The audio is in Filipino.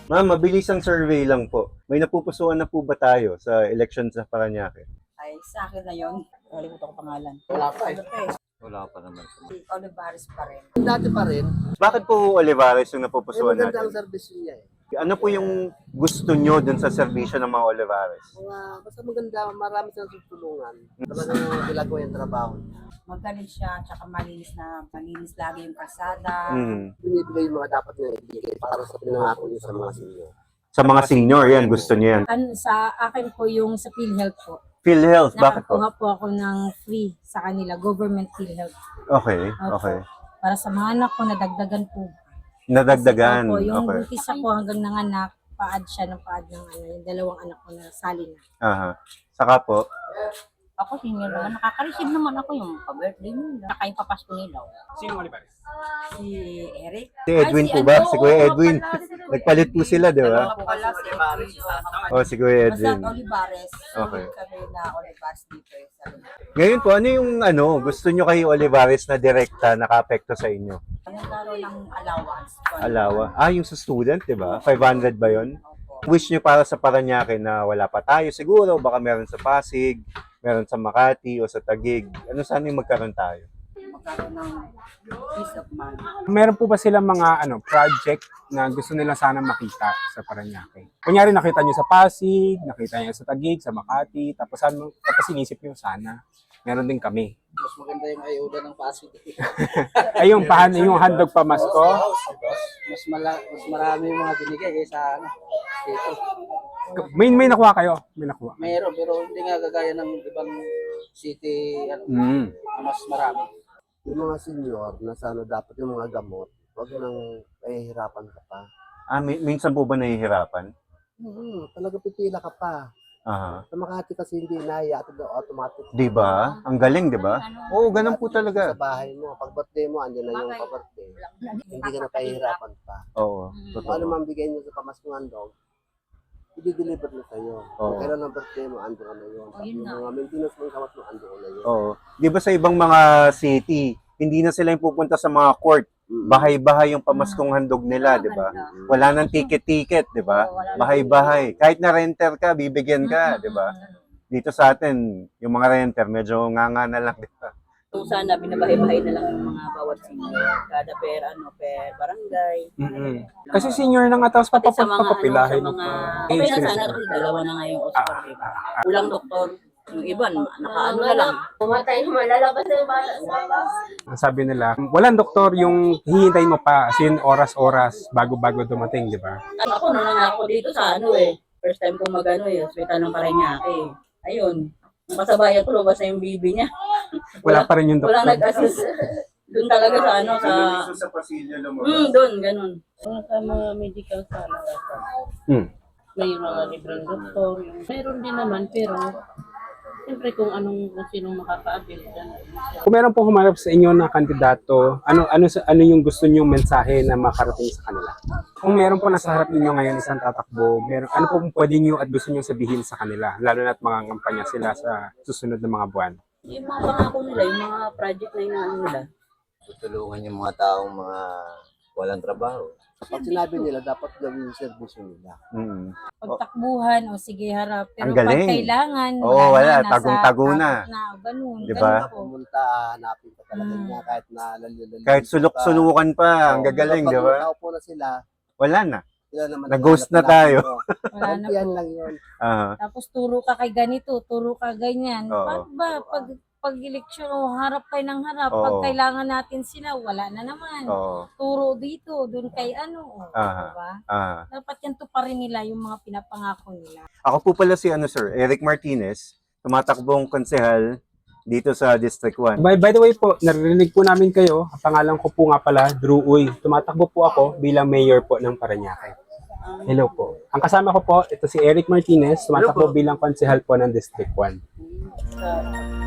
Ma'am, mabilis ang survey lang po. May napupusuan na po ba tayo sa election sa Parañaque? Ay, sa akin na yun. Nakalimutan ko pangalan. Wala pa eh. Wala pa naman. Si Olivares pa rin. Dati pa rin, Bakit po Olivares yung may napupusuan maganda ang natin? service niya eh. Ano po yung gusto nyo dun sa serbisyo ng mga Olivares? Basta maganda, marami siyang tutulungan. Talagang ginagawa yung trabaho niya. Magaling siya, tsaka malinis lagi yung kalsada. Binibigay yung mga dapat niya ibigay para sa pinangako niya sa mga senior. Sa mga senior, yan, gusto nyo yan. Sa akin po yung sa PhilHealth po. PhilHealth, bakit po? Nakakuha po ako ng free sa kanila, government PhilHealth. Okay, Opo. okay. Para sa mga anak ko, nadagdagan po. Nadagdagan, Opo, yung okay. buntis ako hanggang nanganak, paad siya ng paad ng yung dalawang anak ko na sali na. Aha. Saka po, Ako senior naman, nakaka-receive naman ako yung pa-birthday nila. Saka yung papasko nila. Sino Olivares? Si Eric. si Edwin po ano, ba? Si Kuya Edwin. Nagpalit po sila, di ba? Dalawa po pala si Eric. O, si Kuya Basta Edwin. Olivares. Okay. Kami na Olivares dito eh. Ngayon po, ano yung gusto nyo kay Olivares na direkta naka-apekto sa inyo? Nagkaroon ng allowance. Alawa. Yung sa student, di ba? 500 ba yun? Opo. Wish nyo para sa Parañaque na wala pa tayo siguro, baka meron sa Pasig, meron sa Makati o sa Taguig. Ano sana yung magkaroon tayo? Magkaroon ng peace of mind. Meron po ba silang mga project na gusto nila sana makita sa Parañaque? Kunyari nakita nyo sa Pasig, nakita nyo sa Taguig, sa Makati, tapos inisip nyo sana. Meron din kami. Mas maganda yung ayuda ng Pasig. Ay, yung handog pamasko. Mas marami yung mga binigay kaysa dito. May nakuha kayo? May nakuha. Meron, pero hindi nga gagaya ng ibang city, mas marami. Yung mga senior, na sana dapat yung mga gamot, huwag nang mahihirapan ka pa. Minsan po ba nahihirapan? Talaga pipila ka pa. Aha. Sa Makati kasi hindi nahihaya at automatic. Di ba? Ang galing, di ba? Oo, ganun po Sa talaga. bahay mo, pag birthday mo, andyan na yung pa-birthday. Hindi ka na pahihirapan pa. Oo, Kung ano totoo. man bigay nyo sa pamaskungan daw, i-deliver na sa'yo. Oo. Kung kailan ang birthday mo, ando ka na yun. yun Yung na. mga maintenance mo, kamot mo, ando ka na yun. Oo. Di ba sa ibang mga city, hindi na sila yung pupunta sa mga court. Bahay-bahay yung pamaskong handog nila, di ba? Wala nang ticket-ticket, di ba? Bahay-bahay. Kahit na renter ka, bibigyan ka, di ba? Dito sa atin, yung mga renter, medyo nganga na lang, di ba? So sana binabahay-bahay na lang yung mga bawat senior. Kada per barangay. Kasi senior na nga, tapos Pati sa mga papapilahin. sa mga okay na sana kasi dalawa na nga yung Oscar, diba? Kulang doktor. Yung iba, nakaano na lang. Pumatay, malalabas na yung bata sa labas. Sabi nila, walang doktor yung hihintayin mo pa, as in oras-oras bago dumating, di ba? Ako na ako dito sa first time kong hospital ng Parañaque. Ayun, ang kasabayan ko, lumabas na yung bibi niya. Wala pa rin yung doktor. Walang nag-assist. Doon talaga sa sa pasilyo doon, ganun. Sa mga medical sana. May mga libreng doktor. Meron din naman, pero siyempre kung sinong makaka-avail dyan. Kung meron pong humarap sa inyo na kandidato, ano yung gusto niyong mensahe na makarating sa kanila? Kung meron po nasa harap ninyo ngayon isang tatakbo, ano po pwede niyo at gusto niyo sabihin sa kanila, lalo na't mga kampanya sila sa susunod na mga buwan? Yung mga pangako nila, yung mga project na yung nila. Tutulungan yung mga taong mga walang trabaho. Pag sinabi nila, dapat gawin yung service nila. Pagtakbuhan, o sige harap. Ang Pero galing. pag kailangan, Oo, wala. nasa Tagong-tago na. takot na, ganun. Di Ganun ba? po. Pumunta, hanapin ka talaga niya kahit na lalilin. Kahit sulok-sulukan pa, ang gagaling, di ba? Pag nakaupo na sila, Wala na. sila naman. Nag-ghost na tayo. Wala na Yan po. lang yun. Tapos turo ka kay ganito, turo ka ganyan. Oo. Paano ba? Pag eleksyon, harap kayo ng harap. Oo. Pag kailangan natin sila, wala na naman. Oo. Turo dito, dun kay Aha. diba? Ah. Dapat yan tuparin nila yung mga pinapangako nila. Ako po pala si Sir, Eric Martinez, tumatakbong konsehal dito sa District 1. By the way po, narinig po namin kayo. Ang pangalan ko po nga pala, Drew Uy. Tumatakbo po ako bilang mayor po ng Parañaque. Hello po. Ang kasama ko po, ito si Eric Martinez, tumatakbo bilang konsehal po ng District 1.